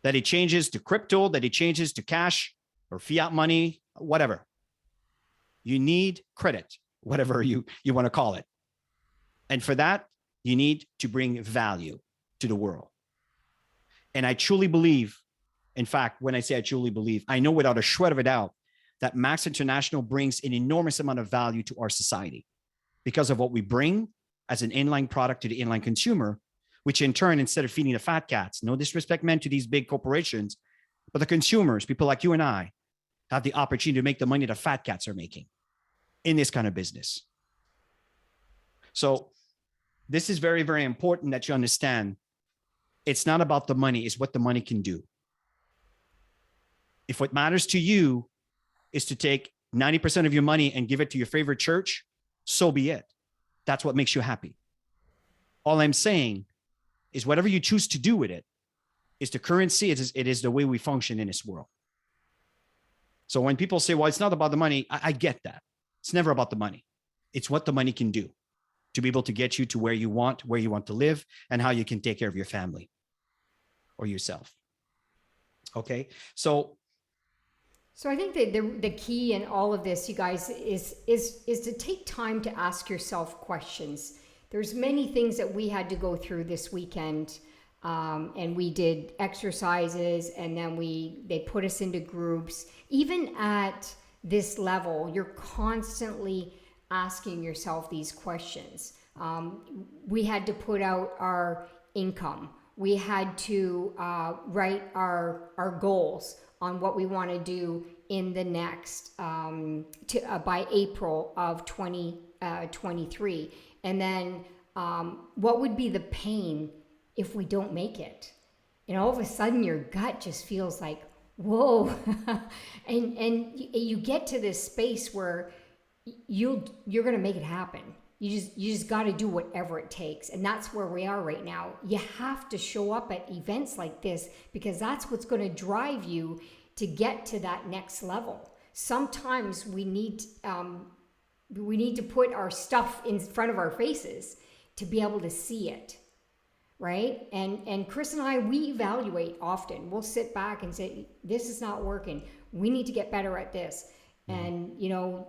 That it changes to crypto, that it changes to cash or fiat money, whatever. You need credit, whatever you want to call it. And for that, you need to bring value to the world. And I truly believe, in fact, when I say I truly believe, I know without a shred of a doubt that Max International brings an enormous amount of value to our society because of what we bring as an inline product to the inline consumer, which in turn, instead of feeding the fat cats, no disrespect meant to these big corporations, but the consumers, people like you and I, have the opportunity to make the money the fat cats are making in this kind of business. So this is very, very important that you understand it's not about the money, it's what the money can do. If what matters to you is to take 90% of your money and give it to your favorite church, so be it. That's what makes you happy. All I'm saying is whatever you choose to do with it is the currency, it is the way we function in this world. So when people say, well, it's not about the money, I get that. It's never about the money. It's what the money can do to be able to get you to where you want to live, and how you can take care of your family or yourself. Okay. So I think that the key in all of this, you guys, is to take time to ask yourself questions. There's many things that we had to go through this weekend, and we did exercises, and then they put us into groups. Even at this level, you're constantly asking yourself these questions. We had to put out our income. We had to write our goals on what we want to do in the next by April of 2023. And then what would be the pain if we don't make it? And all of a sudden your gut just feels like, whoa. and you get to this space where you're going to make it happen. You just got to do whatever it takes. And that's where we are right now. You have to show up at events like this because that's what's going to drive you to get to that next level. Sometimes we need to put our stuff in front of our faces to be able to see it, right? And Chris and I, we evaluate often. We'll sit back and say, this is not working. We need to get better at this. And,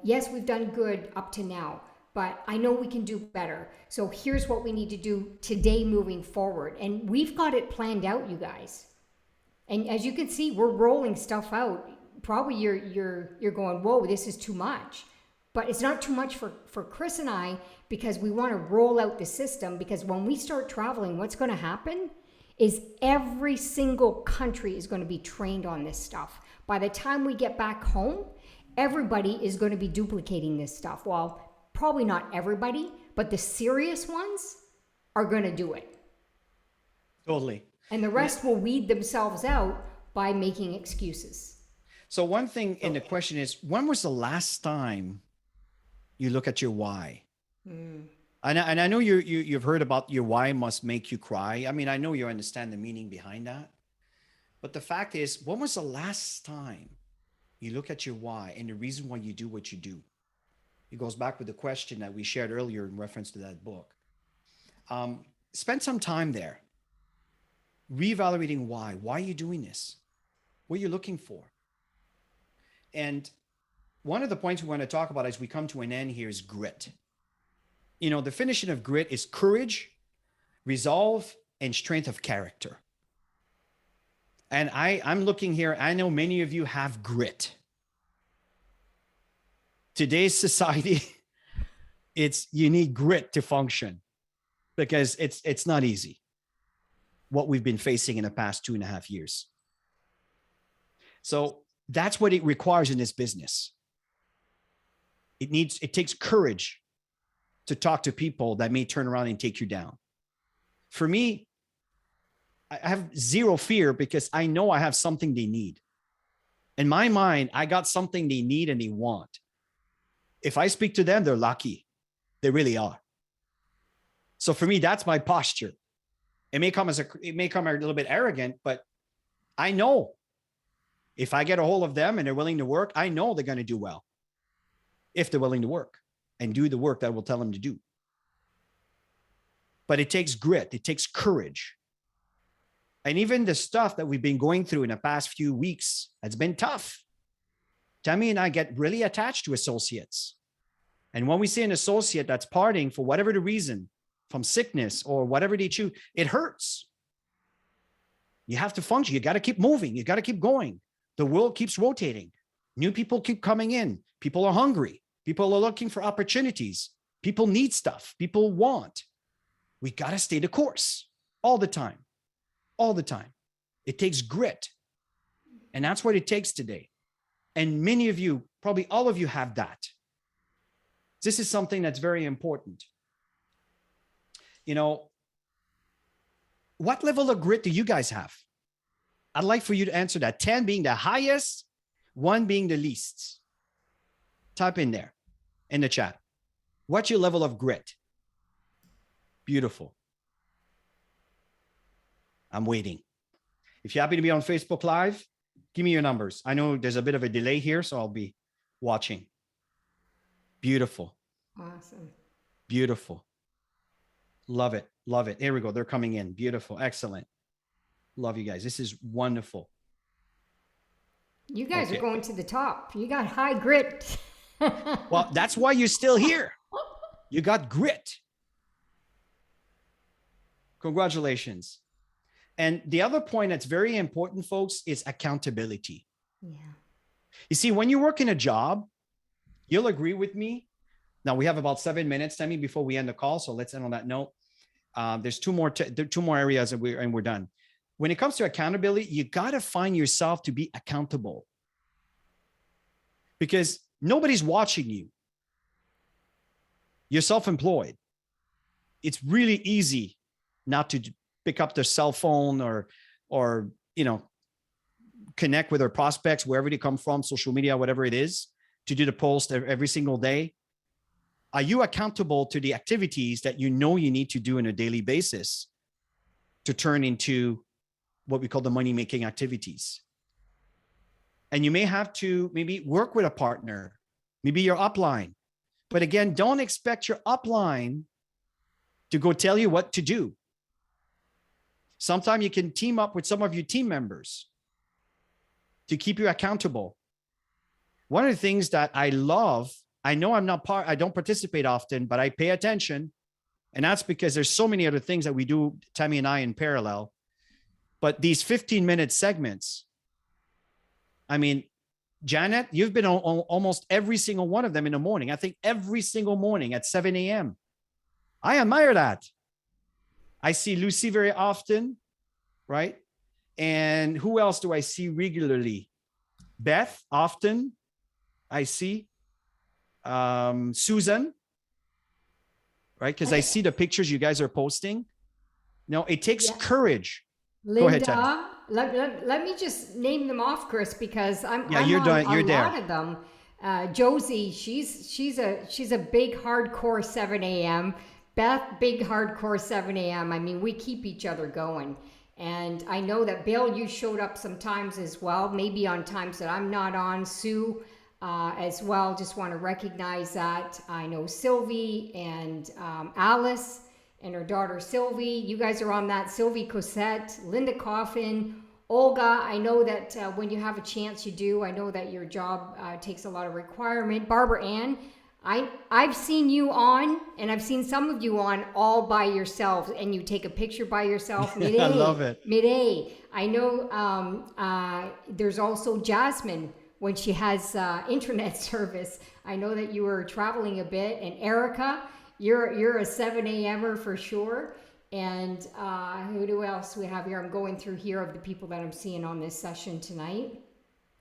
yes, we've done good up to now, but I know we can do better. So here's what we need to do today moving forward. And we've got it planned out, you guys. And as you can see, we're rolling stuff out. Probably you're going, whoa, this is too much. But it's not too much for Chris and I because we want to roll out the system, because when we start traveling, what's going to happen is every single country is going to be trained on this stuff. By the time we get back home, everybody is going to be duplicating this stuff. Well, probably not everybody, but the serious ones are going to do it. Totally. And the rest will weed themselves out by making excuses. So one thing in the question is, when was the last time you look at your why? And I know you've heard about your why must make you cry. I mean, I know you understand the meaning behind that. But the fact is, when was the last time you look at your why and the reason why you do what you do? It goes back with the question that we shared earlier in reference to that book. Spend some time there, reevaluating why. Why are you doing this? What are you looking for? And one of the points we want to talk about as we come to an end here is grit. The definition of grit is courage, resolve, and strength of character. And I'm looking here. I know many of you have grit. Today's society, you need grit to function because it's not easy what we've been facing in the past 2.5 years. So that's what it requires in this business. It takes courage to talk to people that may turn around and take you down. For me, I have zero fear because I know I have something they need. In my mind, I got something they need and they want. If I speak to them, they're lucky. They really are. So for me, that's my posture. It may come a little bit arrogant, but I know if I get a hold of them and they're willing to work, I know they're going to do well if they're willing to work and do the work that I will tell them to do. But it takes grit. It takes courage. And even the stuff that we've been going through in the past few weeks has been tough. Tammy and I get really attached to associates. And when we see an associate that's parting for whatever the reason, from sickness or whatever they choose, it hurts. You have to function. You got to keep moving. You got to keep going. The world keeps rotating. New people keep coming in. People are hungry. People are looking for opportunities. People need stuff. People want. We got to stay the course all the time. All the time. It takes grit. And that's what it takes today. And many of you, probably all of you have that. This is something that's very important. You know, what level of grit do you guys have? I'd like for you to answer that. 10 being the highest, 1 being the least. Type in there in the chat. What's your level of grit? Beautiful. I'm waiting. If you happen to be on Facebook Live, give me your numbers. I know there's a bit of a delay here, so I'll be watching. Beautiful. Awesome. Beautiful. Love it. Love it. Here we go. They're coming in. Beautiful. Excellent. Love you guys. This is wonderful. You guys are going to the top. You got high grit. Well, that's why you're still here. You got grit. Congratulations. And the other point that's very important, folks, is accountability. Yeah. You see, when you work in a job, you'll agree with me. Now we have about 7 minutes, Tammy, before we end the call. So let's end on that note. There's two more areas and we're done. When it comes to accountability, you got to find yourself to be accountable because nobody's watching you. You're self-employed. It's really easy not to pick up their cell phone or connect with their prospects, wherever they come from, social media, whatever it is, to do the post every single day. Are you accountable to the activities that you know you need to do on a daily basis to turn into what we call the money-making activities? And you may have to maybe work with a partner, maybe your upline. But again, don't expect your upline to go tell you what to do. Sometimes you can team up with some of your team members to keep you accountable. One of the things that I love, I know I don't participate often, but I pay attention. And that's because there's so many other things that we do, Tammy and I, in parallel. But these 15-minute segments, I mean, Janet, you've been on almost every single one of them in the morning. I think every single morning at 7 a.m. I admire that. I see Lucy very often, right? And who else do I see regularly? Beth, often. I see Susan, right? Because I see the pictures you guys are posting. No, it takes courage. Linda, go ahead, Tammy. let me just name them off, Chris, because I'm you're on done. You're a there. lot of them. Josie, she's a big hardcore 7 a.m. Beth, big hardcore 7 a.m. I mean, we keep each other going. And I know that Bill, you showed up sometimes as well, maybe on times that I'm not on. Sue, as well, just want to recognize that. I know Sylvie and Alice and her daughter Sylvie, you guys are on that. Sylvie Cosette, Linda Coffin, Olga, I know that when you have a chance you do. I know that your job takes a lot of requirement. Barbara Ann, I've seen you on, and I've seen some of you on all by yourselves, and you take a picture by yourself I love mid-A, it. mid-A. I know there's also Jasmine when she has internet service. I know that you were traveling a bit, and Erica, you're a 7 a.m.er for sure. And who else we have here? I'm going through here of the people that I'm seeing on this session tonight.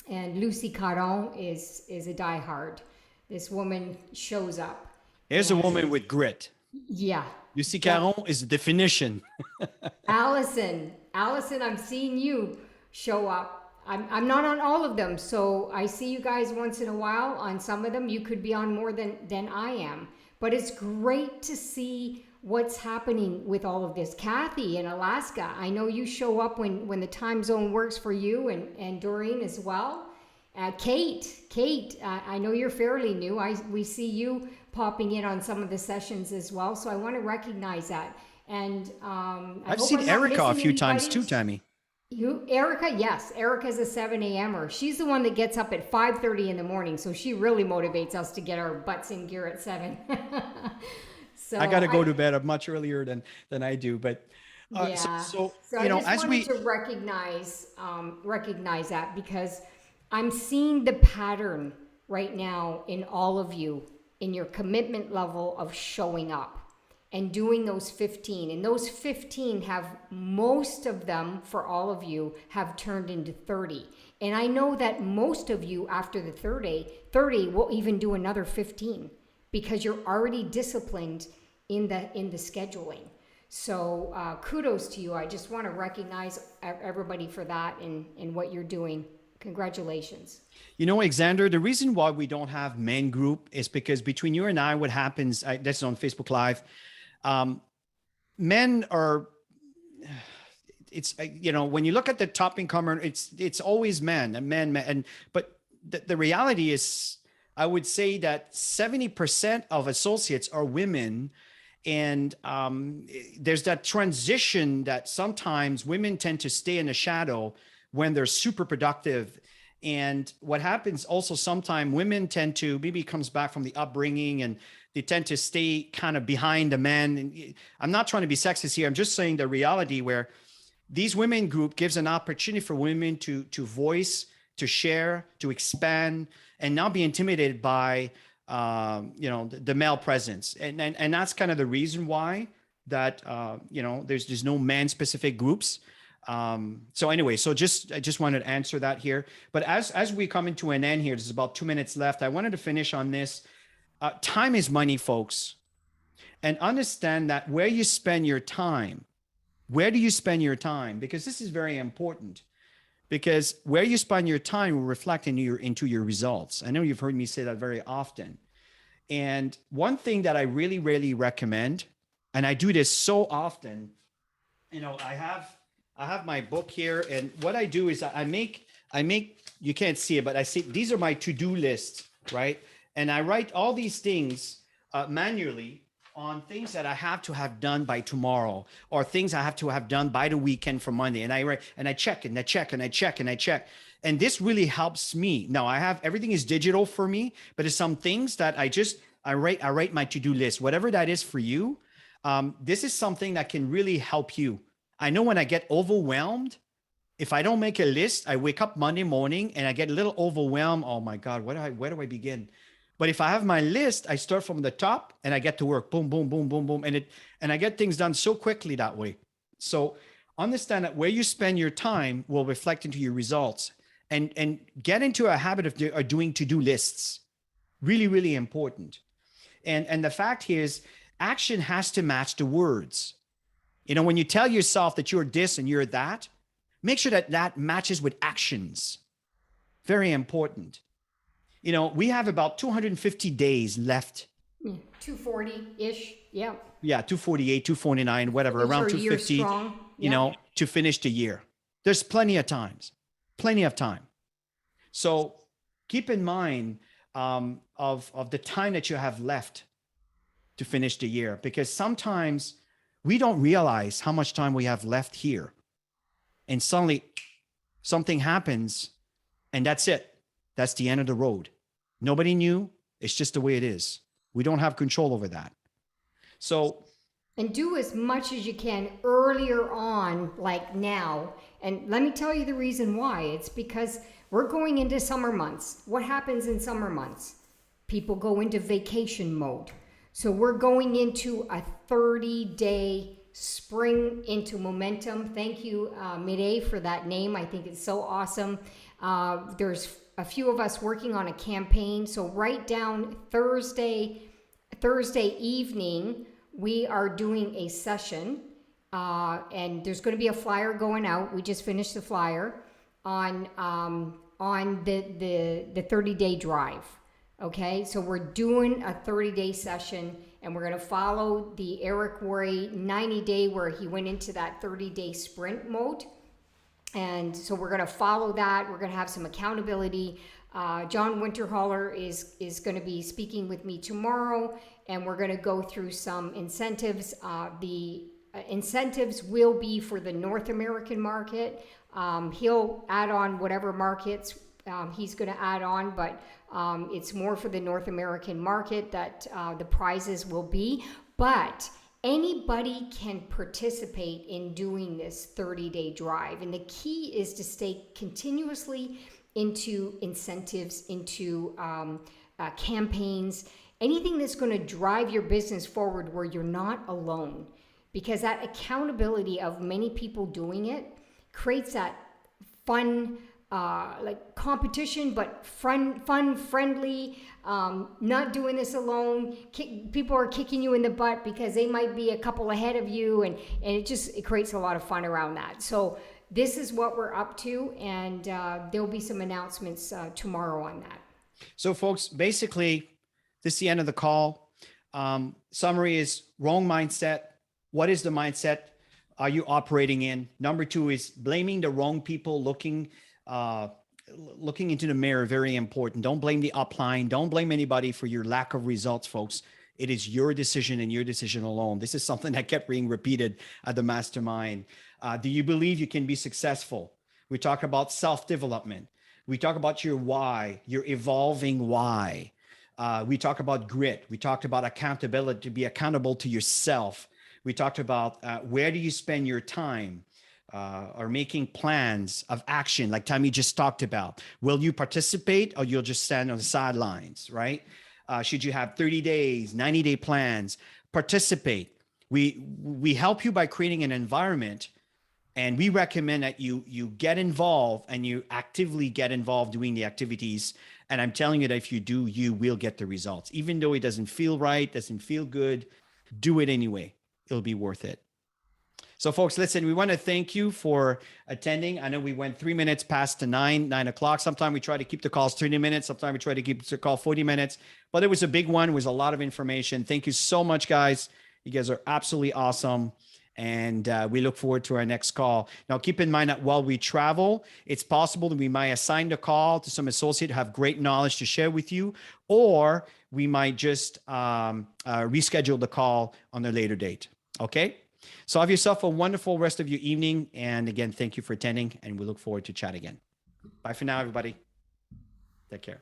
And Lucy Caron is a diehard. This woman shows up, Here's a woman and with grit. yeah, Lucy def- Caron is the definition. Allison, I'm seeing you show up. I'm not on all of them, so I see you guys once in a while on some of them. You could be on more than I am, but it's great to see what's happening with all of this. Kathy in Alaska, I know you show up when the time zone works for you, and Doreen as well. Kate, I know you're fairly new. We see you popping in on some of the sessions as well, so I want to recognize that. And I I've hope seen I'm not Erica a missing few times anybody. too, Tammy. You, Erica, yes, Erica's a 7 a.m.er. She's the one that gets up at 5:30 in the morning, so she really motivates us to get our butts in gear at 7. So I got to go to bed much earlier than I do. But yeah. so So you I know, just as wanted we to recognize that, because I'm seeing the pattern right now in all of you, in your commitment level of showing up and doing those 15. And those 15 have, most of them for all of you, have turned into 30. And I know that most of you after the 30 will even do another 15, because you're already disciplined in the scheduling. So kudos to you. I just want to recognize everybody for that and what you're doing. Congratulations. You know, Alexander, the reason why we don't have men group is because between you and I, what happens, this is on Facebook Live, um, men are, it's, you know, when you look at the top incomer, it's always men and men, and, but the reality is, I would say that 70% of associates are women. And there's that transition that sometimes women tend to stay in the shadow when they're super productive. And what happens also sometimes women tend to, maybe it comes back from the upbringing, and they tend to stay kind of behind the men. And I'm not trying to be sexist here. I'm just saying the reality where these women group gives an opportunity for women to voice, to share, to expand, and not be intimidated by you know, the male presence. And that's kind of the reason why that you know, there's no man specific groups. So anyway, so I just wanted to answer that here. But as we come into an end here, there's about 2 minutes left. I wanted to finish on this. Time is money, folks, and understand that where you spend your time, where do you spend your time? Because this is very important. Because where you spend your time will reflect into your results. I know you've heard me say that very often. And one thing that I really, really recommend, and I do this so often, you know, I have my book here, and what I do is I make you can't see it, but I see these are my to-do lists, right? And I write all these things manually on things that I have to have done by tomorrow, or things I have to have done by the weekend for Monday. And I write and I check and I check and I check and I check. And this really helps me. Now I have everything is digital for me, but there's some things that I write my to-do list, whatever that is for you. This is something that can really help you. I know when I get overwhelmed, if I don't make a list, I wake up Monday morning and I get a little overwhelmed. Oh my God, where do I begin? But if I have my list, I start from the top and I get to work. Boom, boom, boom, boom, boom. And I get things done so quickly that way. So understand that where you spend your time will reflect into your results, and get into a habit of doing to-do lists. Really, really important. And the fact here is action has to match the words. You know, when you tell yourself that you're this and you're that, make sure that that matches with actions. Very important. You know, we have about 250 days left. 240-ish. Yeah. Yeah, 248, 249, whatever, Finish around our year 250, strong. you Yeah. know, to finish the year. There's plenty of times, plenty of time. So keep in mind of the time that you have left to finish the year, because sometimes we don't realize how much time we have left here. And suddenly something happens, and that's it. That's the end of the road. Nobody knew. It's just the way it is. We don't have control over that. So And do as much as you can earlier on, like now. And let me tell you the reason why. It's because we're going into summer months. What happens in summer months? People go into vacation mode. So we're going into a 30-day spring into momentum. Thank you, Mide, for that name. I think it's so awesome. There's a few of us working on a campaign. So write down Thursday evening, we are doing a session, and there's going to be a flyer going out. We just finished the flyer on the 30-day drive. Okay, so we're doing a 30-day session, and we're going to follow the Eric Worre 90-day where he went into that 30-day sprint mode. And so we're going to follow that. We're going to have some accountability. John Winterholler is going to be speaking with me tomorrow, and we're going to go through some incentives. The incentives will be for the North American market. He'll add on whatever markets he's going to add on, but it's more for the North American market that the prizes will be. But anybody can participate in doing this 30-day drive. And the key is to stay continuously into incentives, into campaigns, anything that's going to drive your business forward where you're not alone. Because that accountability of many people doing it creates that fun, like competition, but fun, friendly, not doing this alone. People are kicking you in the butt because they might be a couple ahead of you, and it creates a lot of fun around that. So this is what we're up to, and there'll be some announcements tomorrow on that. So folks, basically, this is the end of the call. Summary is wrong mindset. What is the mindset are you operating in? Number two is blaming the wrong people, looking into the mirror, very important. Don't blame the upline. Don't blame anybody for your lack of results, folks. It is your decision and your decision alone. This is something that kept being repeated at the mastermind. Do you believe you can be successful? We talk about self-development. We talk about your why, your evolving why. We talk about grit. We talked about accountability, to be accountable to yourself. We talked about where do you spend your time, or making plans of action like Tammy just talked about. Will you participate or you'll just stand on the sidelines, right? Should you have 30 days, 90-day plans? Participate. We help you by creating an environment, and we recommend that you get involved and you actively get involved doing the activities. And I'm telling you that if you do, you will get the results. Even though it doesn't feel right, doesn't feel good, do it anyway. It'll be worth it. So folks, listen, we want to thank you for attending. I know we went 3 minutes past to 9 o'clock. Sometimes we try to keep the calls 30 minutes. Sometimes we try to keep the call 40 minutes, but it was a big one. It was a lot of information. Thank you so much, guys. You guys are absolutely awesome. And we look forward to our next call. Now, keep in mind that while we travel, it's possible that we might assign the call to some associate who have great knowledge to share with you, or we might just reschedule the call on a later date. Okay? So have yourself a wonderful rest of your evening. And again, thank you for attending, and we look forward to chat again. Bye for now, everybody. Take care.